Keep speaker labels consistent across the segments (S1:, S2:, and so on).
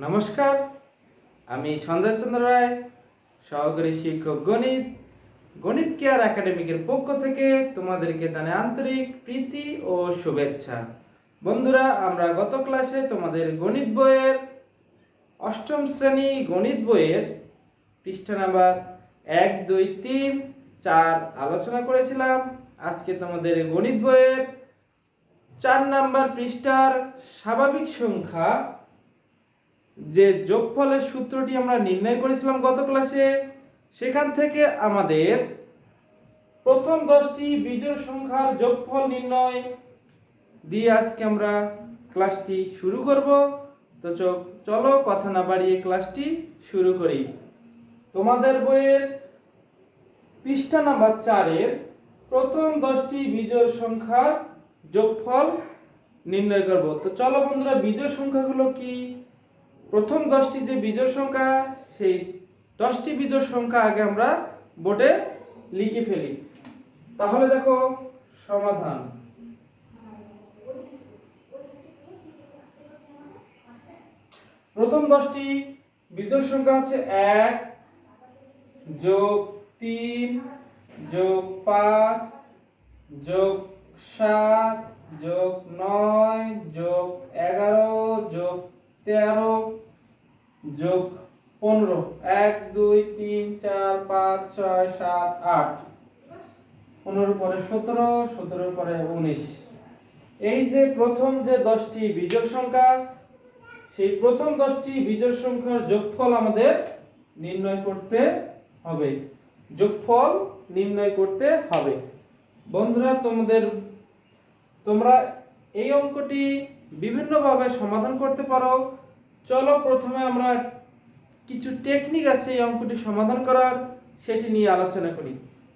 S1: নমস্কার, আমি সঞ্জয় চন্দ্র রায়, সহকারী শিক্ষক গণিত, গণিত কেয়ার একাডেমিকের পক্ষ থেকে তোমাদেরকে জানাই আন্তরিক প্রীতি ও শুভেচ্ছা। বন্ধুরা, আমরা গত ক্লাসে তোমাদের গণিত বইয়ের অষ্টম শ্রেণী গণিত বইয়ের পৃষ্ঠা নাম্বার 1, 2, 3, 4 আলোচনা করেছিলাম। আজকে তোমাদের গণিত বইয়ের 4 নাম্বার পৃষ্ঠার স্বাভাবিক সংখ্যা যে যোগফলের সূত্রটি আমরা নির্ণয় করেছিলাম গত ক্লাসে, সেখান থেকে আমাদের প্রথম 10টি বিজোড় সংখ্যার যোগফল নির্ণয় দিয়ে আজকে আমরা ক্লাসটি শুরু করব। তো চলো কথা না বাড়িয়ে ক্লাসটি শুরু করি। তোমাদের বইয়ের পৃষ্ঠা নাম্বার 4-এর প্রথম 10টি বিজোড় সংখ্যার যোগফল নির্ণয় করব। তো চলো বন্ধুরা, বিজোড় সংখ্যাগুলো কি? প্রথম 10টি যে বিজোড় সংখ্যা, সেই 10টি বিজোড় সংখ্যা আগে আমরা বোর্ডে লিখে ফেলি। তাহলে দেখো সমাধান। প্রথম 10টি বিজোড় সংখ্যা হচ্ছে 1 যোগ 3 যোগ 5 যোগ 7 যোগ 9 যোগ 11 যোগ 13 যোগ 15। 1 2 3 4 5 6 7 8, 15 পরে 17, 17 পরে 19। এই যে প্রথম যে 10টি বিজোড় সংখ্যা, সেই প্রথম 10টি বিজোড় সংখ্যার যোগফল আমাদের নির্ণয় করতে হবে। যোগফল নির্ণয় করতে হবে। বন্ধুরা, তোমরা এই অঙ্কটি বিভিন্নভাবে সমাধান করতে পারো। চলো প্রথমে আমরা কিছু টেকনিক আছে এই অঙ্কটি সমাধান করার, সেটি নিয়ে আলোচনা করি।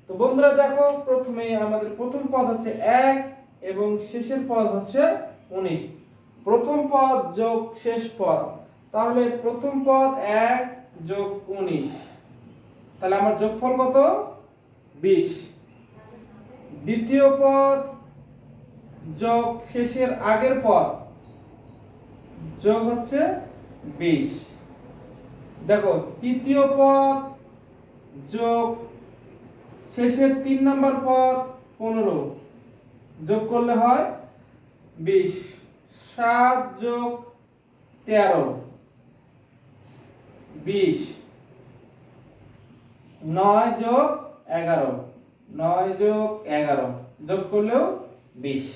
S1: তো বন্ধুরা দেখো, প্রথমে আমাদের প্রথম পদ হচ্ছে 1 এবং শেষের পদ হচ্ছে 19। প্রথম পদ যোগ শেষ পদ, তাহলে প্রথম পদ 1 যোগ 19, তাহলে আমার যোগফল কত? 20। দ্বিতীয় পদ যোগ শেষের আগের পদ যোগ হচ্ছে 20। দেখো, তৃতীয় পদ যোগ শেষের 3 নম্বর পদ 15, যোগ করলে হয় 20। 7 যোগ 13 20। 9 যোগ 11, 9 যোগ 11 যোগ করলেও 20।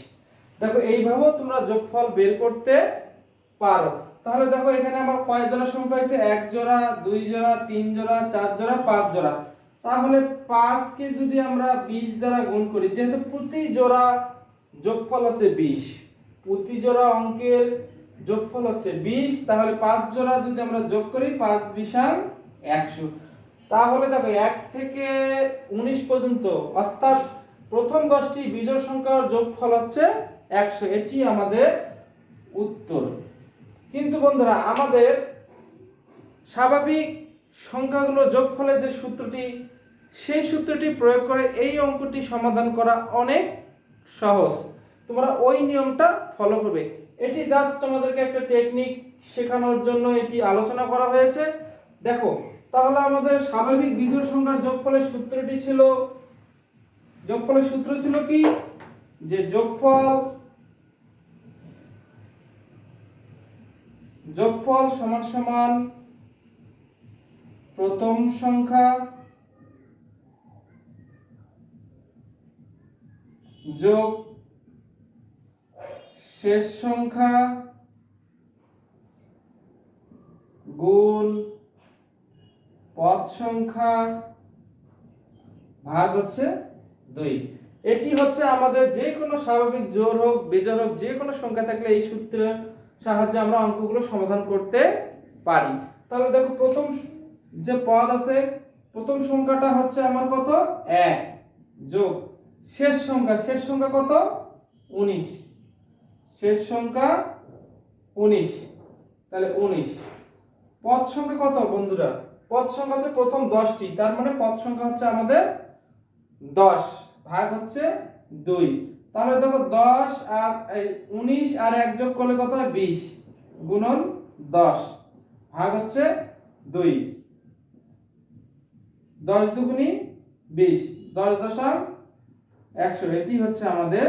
S1: দেখো, এইভাবেও তোমরা যোগফল বের করতে পারো। তাহলে দেখো, এখানে আমার কয় জোড়া সংখ্যা আছে? 1 জোড়া, 2 জোড়া, 3 জোড়া, 4 জোড়া, 5 জোড়া। তাহলে 5 কে যদি আমরা 20 দ্বারা গুণ করি, যেহেতু প্রতি জোড়া যোগফল হচ্ছে 20, প্রতি জোড়া অঙ্কের যোগফল হচ্ছে 20, তাহলে 5 জোড়া যদি আমরা যোগ করি, 5 20 100। তাহলে দেখো, 1 থেকে 19 পর্যন্ত, অর্থাৎ প্রথম 10টি বিজোড় সংখ্যার যোগফল হচ্ছে 100। এটি আমাদের উত্তর। কিন্তু বন্ধুরা, আমাদের স্বাভাবিক সংখ্যাগুলো যোগফলের যে সূত্রটি, সেই সূত্রটি প্রয়োগ করে এই অঙ্কটি সমাধান করা অনেক সহজ। তোমরা ওই নিয়মটা ফলো করবে। এটি জাস্ট তোমাদেরকে একটা টেকনিক শেখানোর জন্য এটি আলোচনা করা হয়েছে। দেখো, তাহলে আমাদের স্বাভাবিক বিজোড় সংখ্যার যোগফলের সূত্র ছিল কি? যে যোগফল সমান সমান প্রথম সংখ্যা যোগ শেষ সংখ্যা গুণ পদ সংখ্যা ভাগ হচ্ছে 2। এটি হচ্ছে আমাদের যে কোনো স্বাভাবিক জোড় হোক বিজোড় হোক, যে কোনো সংখ্যা থাকলে এই সূত্রের সাহায্যে আমরা অঙ্কগুলো সমাধান করতে পারি। তাহলে দেখো, প্রথম যে পদ আছে, প্রথম সংখ্যাটা হচ্ছে আমার কত? 1 যোগ শেষ সংখ্যা কত? 19। শেষ সংখ্যা 19, তাহলে 19। পদ সংখ্যা কত বন্ধুরা? পদ সংখ্যা হচ্ছে প্রথম 10টি, তার মানে পদ সংখ্যা হচ্ছে আমাদের 10, ভাগ হচ্ছে 2। তাহলে দেখো, 10 আর 19 আর 1 যোগ করলে কত হয়? 20 গুণন 10। ভাগ হচ্ছে 2। 10 দুগুণী 20, 10 দশক 100। এটি হচ্ছে আমাদের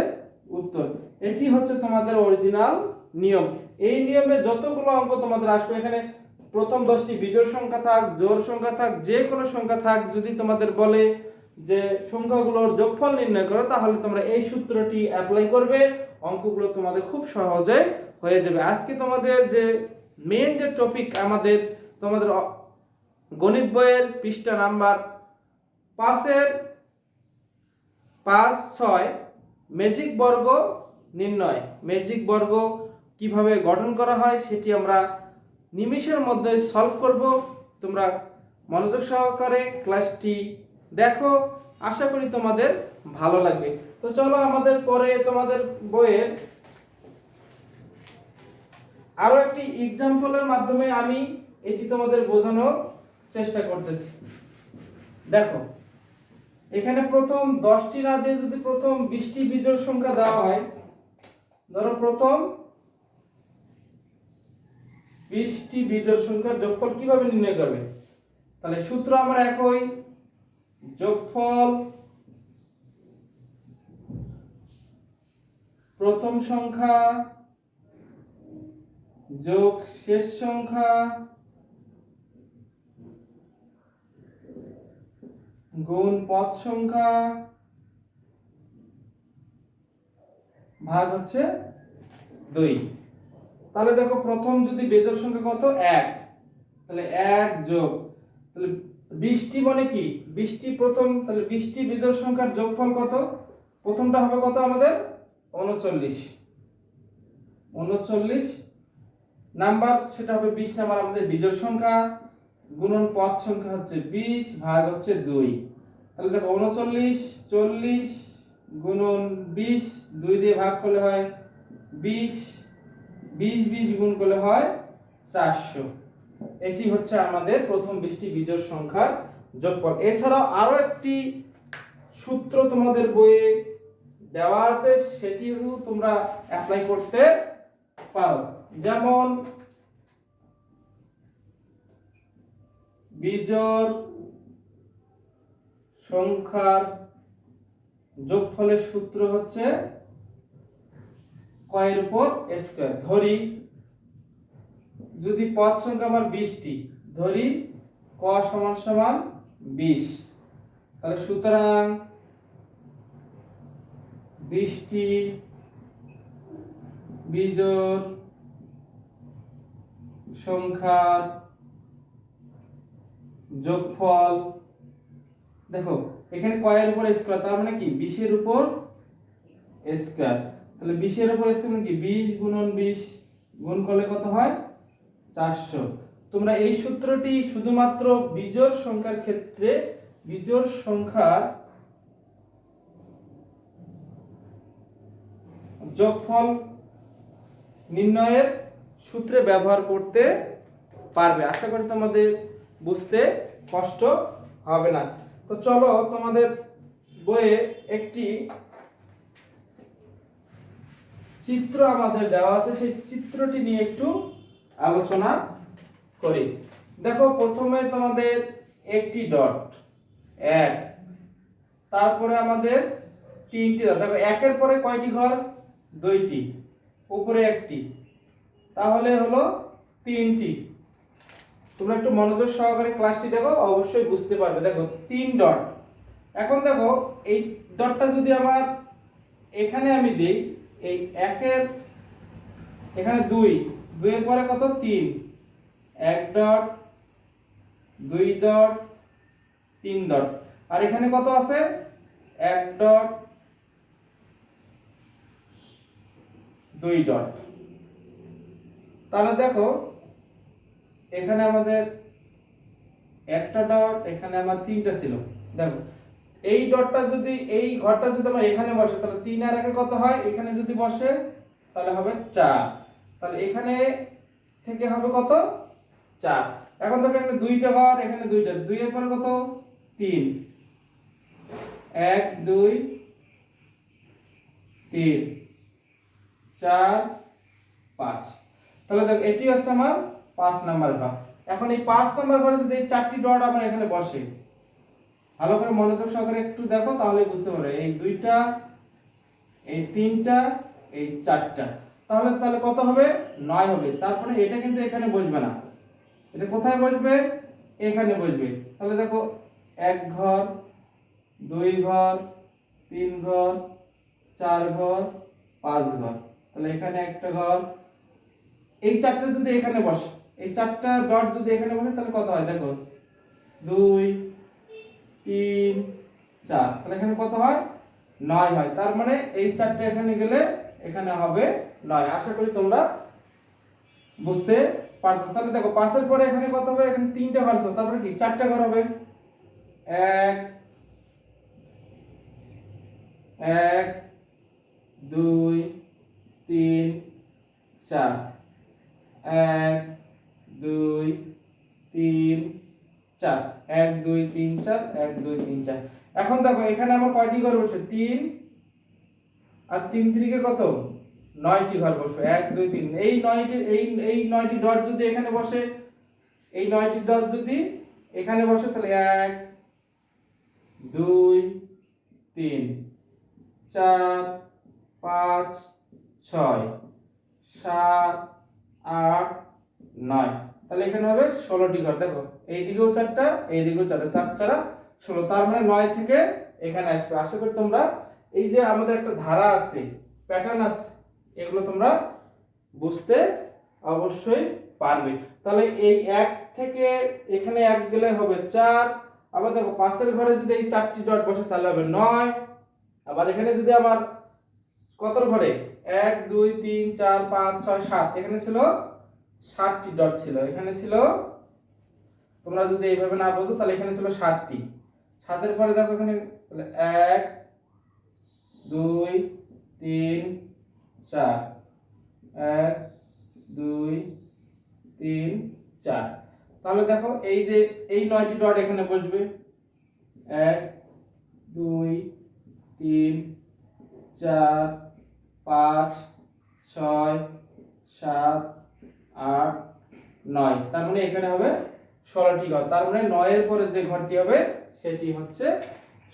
S1: উত্তর। এটি হচ্ছে তোমাদের অরিজিনাল নিয়ম। এই নিয়মে যতগুলো অঙ্ক তোমাদের আসবে, এখানে প্রথম 10টি বিজোড় সংখ্যা থাক, জোড় সংখ্যা থাক, যে কোনো সংখ্যা থাক, যদি তোমাদের বলে যে সংখ্যাগুলোর যোগফল নির্ণয় করো, তাহলে তোমরা এই সূত্রটি অ্যাপ্লাই করবে, অঙ্কগুলো তোমাদের খুব সহজে হয়ে যাবে। আজকে তোমাদের যে মেইন যে টপিক আমাদের তোমাদের গণিত বইয়ের পৃষ্ঠা নাম্বার 5-এর 5-6 ম্যাজিক বর্গ নির্ণয়, ম্যাজিক বর্গ কিভাবে গঠন করা হয় সেটি আমরা নিমেষের মধ্যে সলভ করব। তোমরা মনোযোগ সহকারে ক্লাসটি দেখো, আশা করি তোমাদের ভালো লাগবে। তো চলো আমাদের পরে তোমাদের বইয়ের আরো একটি এক্সাম্পলের মাধ্যমে আমি এটি তোমাদের বোঝানোর চেষ্টা করতেছি। দেখো, এখানে প্রথম 10টি না দিয়ে যদি প্রথম 20টি বিজোড় সংখ্যা দেওয়া হয়, ধরো প্রথম 20টি বিজোড় সংখ্যার যোগফল কিভাবে নির্ণয় করবে? তাহলে সূত্র আমরা একই, যোগফল প্রথম সংখ্যা যোগ শেষ সংখ্যা গুণ পদ সংখ্যা ভাগ হচ্ছে 2। তাহলে দেখো প্রথম যদি বিজোড় সংখ্যা কত? 1, তাহলে 1 যোগ, তাহলে 20টি মানে কি 20টি প্রথম, তাহলে 20টি বিজোড় সংখ্যার যোগফল কত? প্রথমটা হবে কত আমাদের? 39 নাম্বার, সেটা হবে 20 নাম্বার আমাদের বিজোড় সংখ্যা, গুণন পদ সংখ্যা হচ্ছে 20 ভাগ হচ্ছে 2। তাহলে দেখো 39 40 গুণন 20, 2 দিয়ে ভাগ করলে হয় 20, 20 গুণ করলে হয় 400। এটি হচ্ছে আমাদের প্রথম 20টি বিজোড় সংখ্যার যোগফল। এছাড়াও আরো একটি সূত্র তোমাদের বইয়ে দেওয়া আছে, সেটিও তোমরা অ্যাপ্লাই করতে পারো। যেমন বিজোড় সংখ্যার যোগফলের সূত্র হচ্ছে কয়ের উপর স্কয়ার। ধরি যদি পদ সংখ্যা আমার 20টি, ধরি ক সমান সমান 20, তাহলে সুতরাং 20টি বিজোড় সংখ্যার যোগফল, দেখো এখানে কয়ের উপর স্কয়ার, তার মানে কি 20 এর উপর স্কয়ার। তাহলে 20 এর উপর স্কয়ার মানে কি 20 গুণন 20 গুণ করলে কত হয়? 400। তোমরা এই সূত্রটি শুধুমাত্র বিজোড় সংখ্যার ক্ষেত্রে, বিজোড় সংখ্যার যোগফল নির্ণয়ের সূত্রে ব্যবহার করতে পারবে। আশা করি তোমাদের বুঝতে কষ্ট হবে না। তো চলো তোমাদের বইয়ে একটি চিত্র আমাদের দেওয়া আছে, সেই চিত্রটি নিয়ে একটু আলোচনা করি। দেখো প্রথমে তোমাদের একটি ডট 1, তারপরে আমাদের 3টি ডট। দেখো 1 এর পরে কয়টি ঘর? 2টি, উপরে একটি, তাহলে হলো 3টি। তোমরা একটু মনোযোগ সহকারে ক্লাসটি দেখো, অবশ্যই বুঝতে পারবে। দেখো 3 ডট। এখন দেখো এই ডটটা যদি আমার এখানে আমি দেই, এই 1 এর এখানে 2, 2 এর পরে কত? 3, 1 ডট 2 ডট 3 ডট, আর এখানে কত আছে? 1 ডট 2 ডট। তাহলে দেখো এখানে আমাদের একটা ডট, এখানে আমার 3টা ছিল। দেখো এই ডটটা যদি, এই ঘরটা যদি আমার এখানে বসে, তাহলে 3 আর 1 কত হয়? এখানে যদি বসে তাহলে হবে 4, তাহলে এখানে থেকে হবে কত? 4। এখন দেখো এখানে 2টা ঘর, এখানে 2টা, 2 এর পরে কত? 3, 1 2 3 4 5। তাহলে দেখো এটি হচ্ছে আমার 5 নাম্বার ঘর। এখন এই 5 নাম্বার ঘরে যদি এই 4টি ডট আমার এখানে বসে, ভালো করে মনোযোগ সহকারে একটু দেখো, তাহলে বুঝতে পারবে। এই 2টা, এই 3টা, এই 4টা, তাহলে তাহলে কত হবে? 9 হবে। তারপরে এটা কিন্তু এখানে বসবে না, এটা কোথায় বসবে? এখানে বসবে। তাহলে দেখো 1 ঘর, 2 ঘর, 3 ঘর, 4 ঘর, 5 ঘর, তাহলে এখানে একটা ঘর। এই 4টা যদি এখানে বসে, এই 4টা ডট যদি এখানে বসে, তাহলে কত হয় দেখো? 2 3 4, তাহলে এখানে কত হয়? 9 হয়। তার মানে এই 4টা এখানে গেলে এখানে হবে 9। আশা করি তোমরা বুঝতে পারছো। তাহলে দেখো 5 এর পরে এখানে কত হবে? এখানে 3টা ঘর আছে, তারপরে কি 4টা ঘর হবে? 1 1 2 3 4, 1 2 3 4, 1 2 3 4, 1 2 3 4। এখন দেখো এখানে আমার কয়টি ঘর বসে? 3 আর 3 3 কে কত? 9টি ঘর বসবে। 1 2 3, এই 9টি, এই 9টি ডট যদি এখানে বসে, এই 9টি ডট যদি এখানে বসে, তাহলে 1 2 3 4 5 6 7 8 9, তাহলে এখানে হবে 16টি ঘর। দেখো এই দিকেও 4টা, এই দিকেও 4টা, 4 4 16, তার মানে 9 থেকে এখানে আসবে। আশা করি তোমরা এই যে আমাদের একটা ধারা আছে, প্যাটার্ন আছে, এগুলো তোমরা বুঝতে অবশ্যই পারবে। তাহলে এই 1 থেকে এখানে 1 গেলে হবে 4, আবার দেখো 5 এর ঘরে যদি এই 4টি ডট বসে তাহলে হবে 9, আবার এখানে যদি আমার কত ঘরে 1 2 3 4 5 6 7, এখানে ছিল 7টি ডট ছিল, এখানে ছিল, তোমরা যদি এইভাবে না বোঝো তাহলে এখানে ছিল 7টি। 7 এর পরে দেখো এখানে, তাহলে 1 2 3 4, 1 2 3 4, তাহলে দেখো এই যে এই 9টি ডট এখানে বসবে। 1 2 3 4 5 6 7 8 9, তার মানে এখানে হবে 16টি ঘর। তার মানে 9 এর পরে যে ঘরটি হবে সেটি হচ্ছে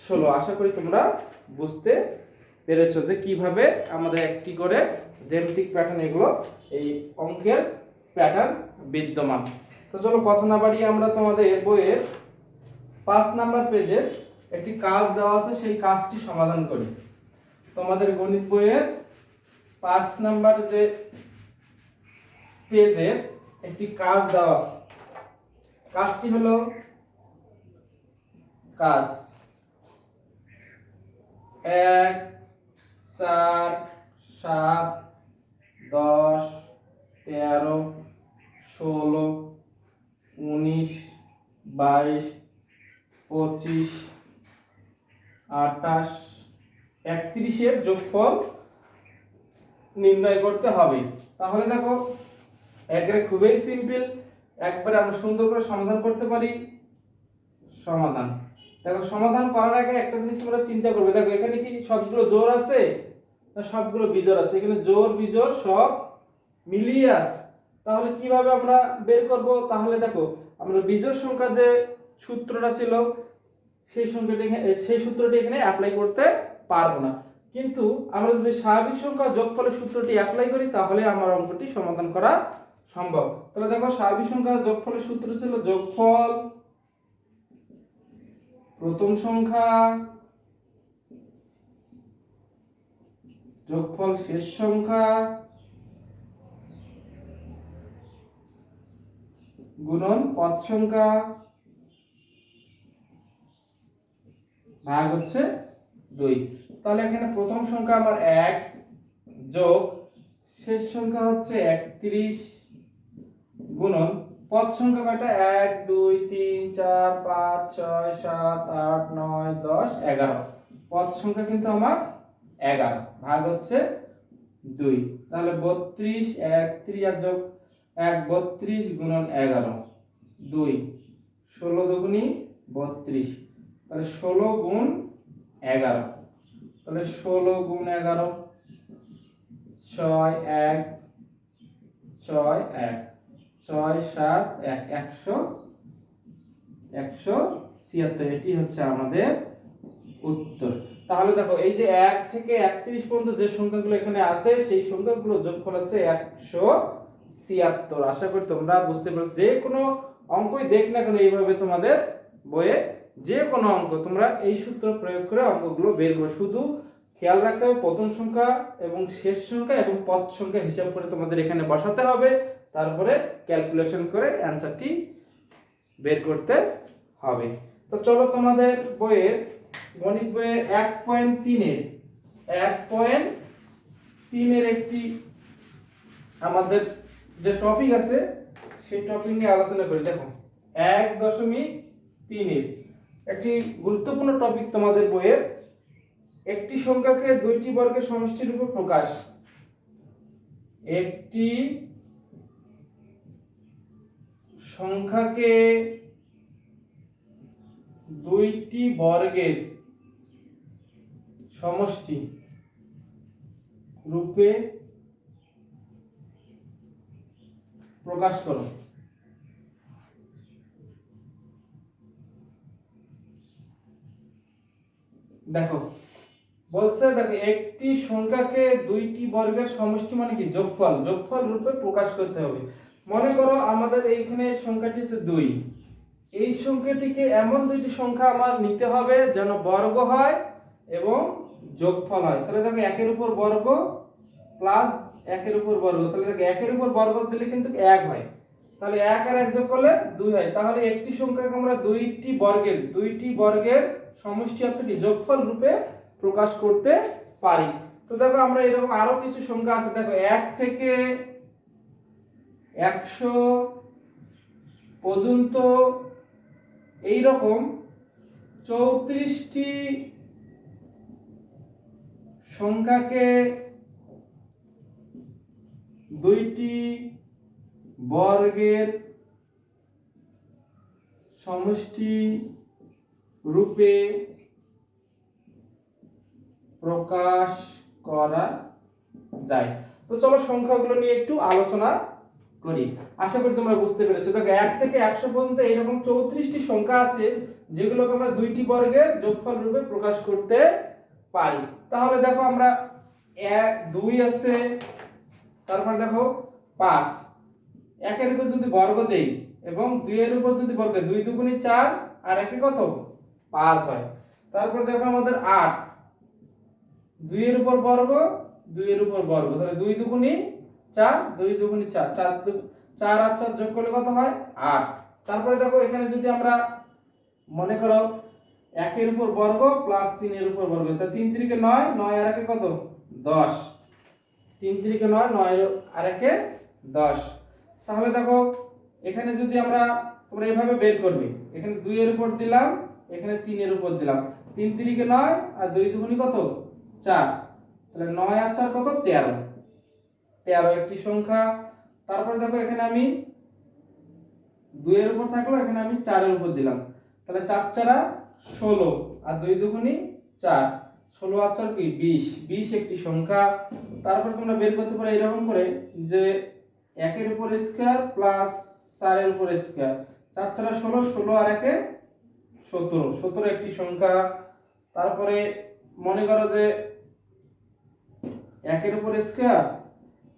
S1: 16। আশা করি তোমরা বুঝতে পেরেছো যে কিভাবে আমাদের একটি করে জ্যামিতিক প্যাটার্ন, এগুলো এই অঙ্কের প্যাটার্ন বিদ্যমান। তো চলো কথা না বাড়িয়ে আমরা তোমাদের বইয়ের 5 নাম্বার পেজে একটি কাজ দেওয়া আছে, সেই কাজটি সমাধান করি। তোমাদের গণিত বইয়ের 5 নাম্বার যে পেজের একটি কাজ দেওয়া আছে, কাজটি হলো কাজ 1 4 7 10 13 16 19 22 25 28 31 এর যোগফল নির্ণয় করতে হবে। তাহলে দেখো একবারে খুবই সিম্পল, একবারে আমরা সুন্দর করে সমাধান করতে পারি। সমাধান, দেখো সমাধান করার আগে একটা জিনিস তোমরা চিন্তা করবে। দেখো এখানে কি সবগুলো জোড় আছে না সবগুলো বিজোড় আছে? এখানে জোড় বিজোড় সব মিলিয়ে আছে। তাহলে কিভাবে আমরা বের করব? তাহলে দেখো আমরা বিজোড় সংখ্যা যে সূত্রটা ছিল সেই সূত্রটি এখানে অ্যাপ্লাই করতে পারবো না, কিন্তু আমরা যদি স্বাভাবিক সংখ্যা যোগফলের সূত্রটি অ্যাপ্লাই করি তাহলে আমার অঙ্কটি সমাধান করা সম্ভব। তাহলে দেখো স্বাভাবিক সংখ্যা যোগফলের সূত্র ছিল যোগফল প্রথম সংখ্যা যোগফল শেষ সংখ্যা গুণন পদ সংখ্যা ভাগ হচ্ছে 2। তাহলে এখানে প্রথম সংখ্যা আমার 1 যোগ শেষ সংখ্যা হচ্ছে 31 গুণন পদ সংখ্যা কয়টা? 1 2 3 4 5 6 7 8 9 10 11, পদ সংখ্যা কিন্তু আমার 11 ভাগ হচ্ছে 2। তাহলে 32 1 3 আর যোগ 1 32 গুণন 11 2 16 দুগুণী 32, তাহলে 16 গুণ 11, তাহলে 16 গুণ 11 6 1 6 1 6 7 1 176 এটি হচ্ছে আমাদের উত্তর। তাহলে দেখো এই যে 1 থেকে 31 পর্যন্ত যে সংখ্যাগুলো এখানে আছে সেই সংখ্যাগুলোর যোগফল আছে 176। আশা করি তোমরা বুঝতে পেরেছো। যে কোনো অঙ্কই দেখ না কেন এইভাবে তোমাদের বইয়ে যে কোনো অঙ্ক তোমরা এই সূত্র প্রয়োগ করে অঙ্কগুলো বের করো। শুধু খেয়াল রাখতে হবে প্রথম সংখ্যা এবং শেষ সংখ্যা এবং পদ সংখ্যা হিসাব করে তোমাদের এখানে বসাতে হবে, তারপরে ক্যালকুলেশন করে অ্যানসারটি বের করতে হবে। তো চলো তোমাদের বইয়ে গণিত বইয়ের 1.3 এর একটি আমাদের যে টপিক আছে সেই টপিক নিয়ে আলোচনা করি। দেখো 1.3 এর একটি গুরুত্বপূর্ণ টপিক তোমাদের বইয়ের, একটি সংখ্যাকে দুইটি বর্গের সমষ্টিরূপে প্রকাশ। একটি সংখ্যাকে দুইটি বর্গের সমষ্টি রূপে প্রকাশ করো। দেখো বলছে, দেখো একটি সংখ্যাকে দুইটি বর্গের সমষ্টি মানে কি যোগফল, যোগফল রূপে প্রকাশ করতে হবে। মনে করো আমাদের এইখানে সংখ্যাটি হচ্ছে 2, এই সংখ্যাটিকে এমন দুইটি সংখ্যা আমার নিতে হবে যেন বর্গ হয় এবং যোগফল হয়। তাহলে দেখো 1 এর উপর বর্গ প্লাস 1 এর উপর বর্গ, তাহলে দেখো 1 এর উপর বর্গ দিলে কিন্তু 1 হয়, তাহলে 1 আর 1 যোগ করলে 2 হয়। তাহলে একটি সংখ্যাকে আমরা দুইটি বর্গের সমষ্টি অর্থাৎ কি যোগফল রূপে প্রকাশ করতে পারি। তো দেখো আমরা এরকম আরো কিছু সংখ্যা আছে। দেখো 1 থেকে 100 পর্যন্ত এই রকম 34টি সংখ্যাকে দুইটি বর্গের সমষ্টি রূপে প্রকাশ করা যায়। তো চলো সংখ্যাগুলো নিয়ে একটু আলোচনা করি। আশা করি তোমরা বুঝতে পেরেছো। দেখো 1 থেকে 100 পর্যন্ত এইরকম 34টি সংখ্যা আছে যেগুলোকে আমরা দুইটি বর্গের যোগফল রূপে প্রকাশ করতে পারি। তাহলে দেখো আমরা 2 আছে, তারপর দেখো 5, 1 এর উপর যদি বর্গ দেই এবং 2 এর উপর যদি বর্গ, 2 দুগুণে 4 আর 1 এ কত 5 হয়। তারপর দেখো আমাদের 8, 2 এর উপর বর্গ 2 এর উপর বর্গ, তাহলে 2 দুগুণে 4 2 দুগুণে 4 4 আর 4 যোগ করলে কত হয় 8। তারপরে দেখো এখানে যদি আমরা মনে করো 1 এর উপর বর্গ প্লাস 3 এর উপর বর্গ, তাহলে 3 3 9, 9 আর 1 কত 10, 3 3 9, 9 আর 1 10। তাহলে দেখো এখানে যদি আমরা তোমরা এভাবে বের করবে, এখানে 2 এর উপর দিলাম, এখানে 3 এর উপর দিলাম, 3 3 9 আর 2 দুগুণে কত 4, তাহলে 9 আর 4 কত 13, 13 একটি সংখ্যা। তারপরে দেখো এখানে আমি 2 এর উপর থাকলো, এখানে আমি 4 এর উপর দিলাম, তাহলে 4 4 16 আর 2 দুগুণে 4, 16 আর 4 কি 20, 20 একটি সংখ্যা। তারপর তোমরা বের করতে পারো এরকম করে যে 1 এর উপর স্কয়ার প্লাস 4 এর উপর স্কয়ার, 4 4 16, 16 আর 1 17, 17 একটি সংখ্যা। তারপরে মনে করো যে 1 এর উপর স্কয়ার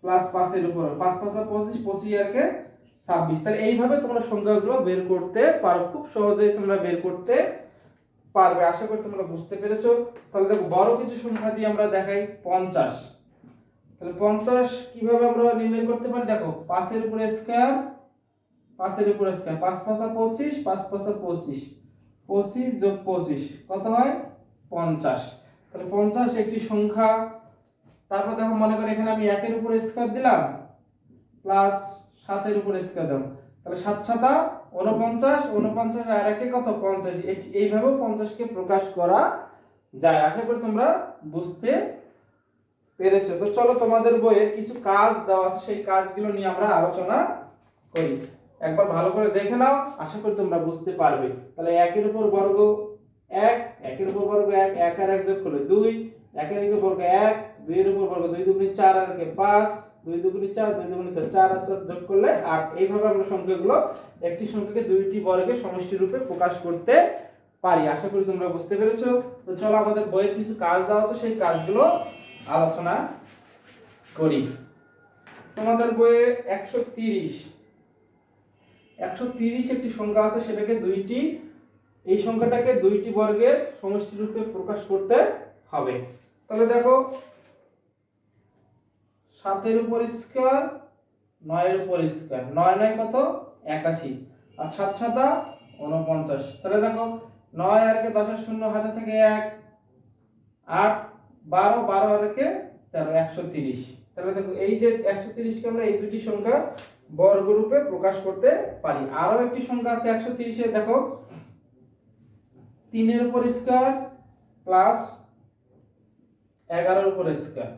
S1: প্লাস 5 এর উপর, 5 5 25, 25 আর 26। তাহলে এইভাবে তোমরা সংখ্যাগুলো বের করতে পারো, খুব সহজেই তোমরা বের করতে পারবে। আশা করি তোমরা বুঝতে পেরেছো। তাহলে দেখো বড় কিছু সংখ্যা দিয়ে আমরা দেখাই 50। তাহলে 50 কিভাবে আমরা নির্ণয় করতে পারি, দেখো 5 এর উপর স্কয়ার 5 এর উপর স্কয়ার, 5 5 25, 5 5 25, 25 যোগ 25 কত হয় 50। তাহলে 50 একটি সংখ্যা। তারপর দেখো মনে করো এখানে আমি 1 এর উপর স্কয়ার দিলাম প্লাস 7 এর উপর স্কয়ার দিলাম, তাহলে 7 7 49, 49 আর 1 কত 50। এইভাবে 50 কে প্রকাশ করা যায়। আশা করি তোমরা বুঝতে পেরেছো। তো চলো তোমাদের বইয়ে কিছু কাজ দেওয়া আছে, সেই কাজগুলো নিয়ে আমরা আলোচনা করি। একবার ভালো করে দেখে নাও, আশা করি তোমরা বুঝতে পারবে। তাহলে 1 এর উপর বর্গ 1, 1 এর উপর বর্গ 1, 1 আর 1 যোগ করলে 2, 1 এর উপর বর্গ 1, 2 এর উপর বর্গ 2 দুগুণে 4 আর 5, 2 দুগুণে 4, 2 দুগুণে 4, 4 আর 4 যোগ করলে 8। এইভাবে আমরা সংখ্যাগুলো একটি সংখ্যাকে দুইটি বর্গে সমষ্টি রূপে প্রকাশ করতে পারি। আশা করি তোমরা বুঝতে পেরেছো। তো চলো আমাদের বইয়ে কিছু কাজ দেওয়া আছে, সেই কাজগুলো আলোচনা করি। তোমাদের বইয়ে 130 একটি সংখ্যা আছে, সেটাকে এই সংখ্যাটাকে দুইটি বর্গের সমষ্টি রূপে প্রকাশ করতে হবে। তাহলে দেখো 7 এর উপর স্কয়ার 9 এর উপর স্কয়ার, 9 9 কত 81 আর 7 7 49। তাহলে দেখো 9 আর কে 10 এর শূন্য হাতে থেকে 1, 8 12 12 আর কে 13, 130। তাহলে দেখো এই যে 130 কে আমরা এই দুটি সংখ্যা বর্গরূপে প্রকাশ করতে পারি। আরো একটি সংখ্যা আছে 130 এ, দেখো 3 এর উপর স্কয়ার প্লাস 11 এর উপর স্কয়ার।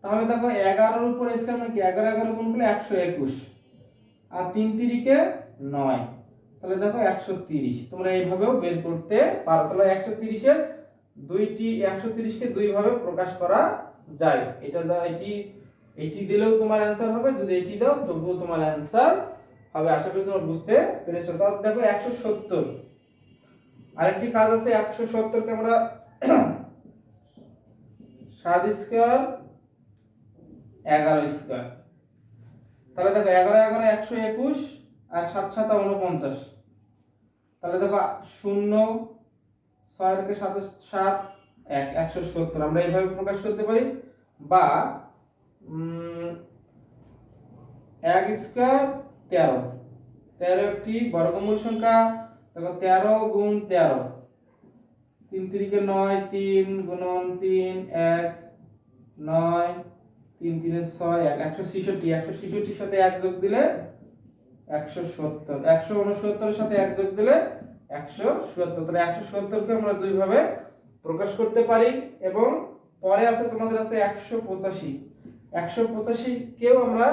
S1: তাহলে দেখো 11 এর উপর স্কয়ার মানে কি 11 11 গুণ করলে 121 আর 3 3 কে 9। তাহলে দেখো 130। তোমরা এইভাবেও বের করতে পারো। তাহলে 130 এর দুইটি 130 কে দুই ভাবে প্রকাশ করা যায়। এটি দিলেও তোমার অ্যানসার হবে, যদি এটি দাও তবুও তোমার অ্যানসার হবে। আশা করি তোমরা বুঝতে পেরেছো। তাহলে দেখো 170 আরেকটি কাজ আছে। 170 কে আমরা 7 স্কয়ার 11 স্কয়ার। তাহলে দেখো 11 11 121 আর 7 7 49। তাহলে দেখো 0 6 এর কে 7 7 1 170 আমরা এইভাবে প্রকাশ করতে পারি। বা 1 স্কয়ার 13, 13 একটি বর্গমূল সংখ্যা। দেখো 13 গুণ 13, 3 3 কে 9, 3 গুণন 3 1 9, 3 3 এর 6 1 166। 166 এর সাথে 1 যোগ দিলে 170, 169 এর সাথে 1 যোগ দিলে 170। তাহলে 170 কে আমরা দুই ভাবে প্রকাশ করতে পারি। এবং পরে আছে তোমাদের আছে 185। 185 কেও আমরা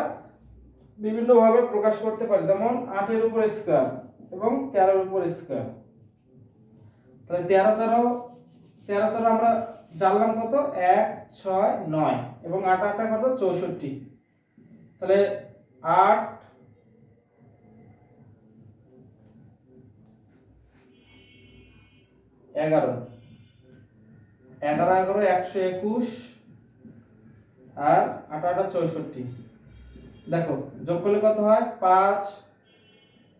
S1: বিভিন্ন ভাবে প্রকাশ করতে পারি, যেমন 8 এর উপর স্কয়ার এবং 13 এর উপর স্কয়ার। তাহলে 13 13 আমরা জানলাম কত 1 6 9 এবং 8 8 কত 64। তাহলে 8 11 11 11 121 আর 8 8 64। দেখো যোগ করলে কত হয় 5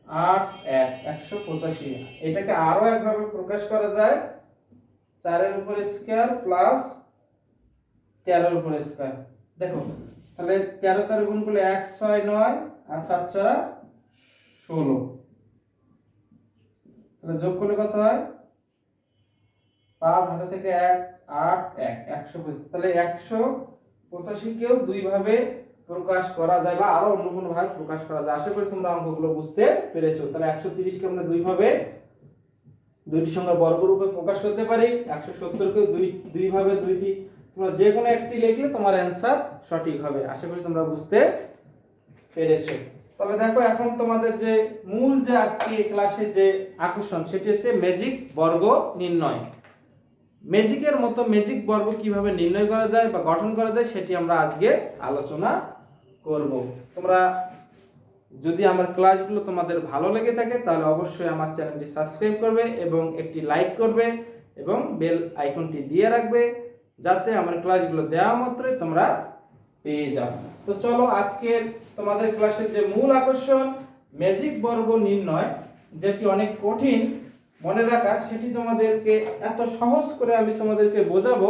S1: 8 1 185। এটাকে আরো একভাবে প্রকাশ করা যায় 4 এর উপর স্কয়ার প্লাস 13 এর উপর স্কয়ার। দেখো তাহলে 13 13 গুণ করলে 1 6 9 আর 4 4 16। তাহলে যোগ করলে কত হয় 5 হাতে থেকে 1 8 1 125। তাহলে 185 কেও দুই ভাবে প্রকাশ করা যায় বা আরো অন্য কোনো ভাবে প্রকাশ করা যায়। আশা করি তোমরা অঙ্কগুলো বুঝতে পেরেছো। তাহলে 130 কে আমরা দুই ভাবে দুইটি সংখ্যা বর্গরূপে প্রকাশ করতে পারি। 170 কে দুই ভাবে দুইটি, তোমরা যে কোনো একটি লিখলে তোমার অ্যানসার সঠিক হবে। আশা করি তোমরা বুঝতে পেরেছো। তাহলে দেখো এখন তোমাদের যে মূল যে আজকে ক্লাসে যে আকর্ষণ সেটি হচ্ছে ম্যাজিক বর্গ নির্ণয়। ম্যাজিকের মতো ম্যাজিক বর্গ কিভাবে নির্ণয় করা যায় বা গঠন করা যায় সেটি আমরা আজকে আলোচনা করব। তোমরা যদি আমার ক্লাসগুলো তোমাদের ভালো লেগে থাকে তাহলে অবশ্যই আমার চ্যানেলটি সাবস্ক্রাইব করবে এবং একটি লাইক করবে এবং বেল আইকনটি দিয়ে রাখবে, যাতে আমার ক্লাসগুলো দেওয়া মাত্রই তোমরা পেয়ে যাও। তো চলো আজকের তোমাদের ক্লাসের যে মূল আকর্ষণ ম্যাজিক বর্গ নির্ণয়, যেটি অনেক কঠিন মনে রাখা, সেটি তোমাদেরকে এত সহজ করে আমি তোমাদেরকে বোঝাবো,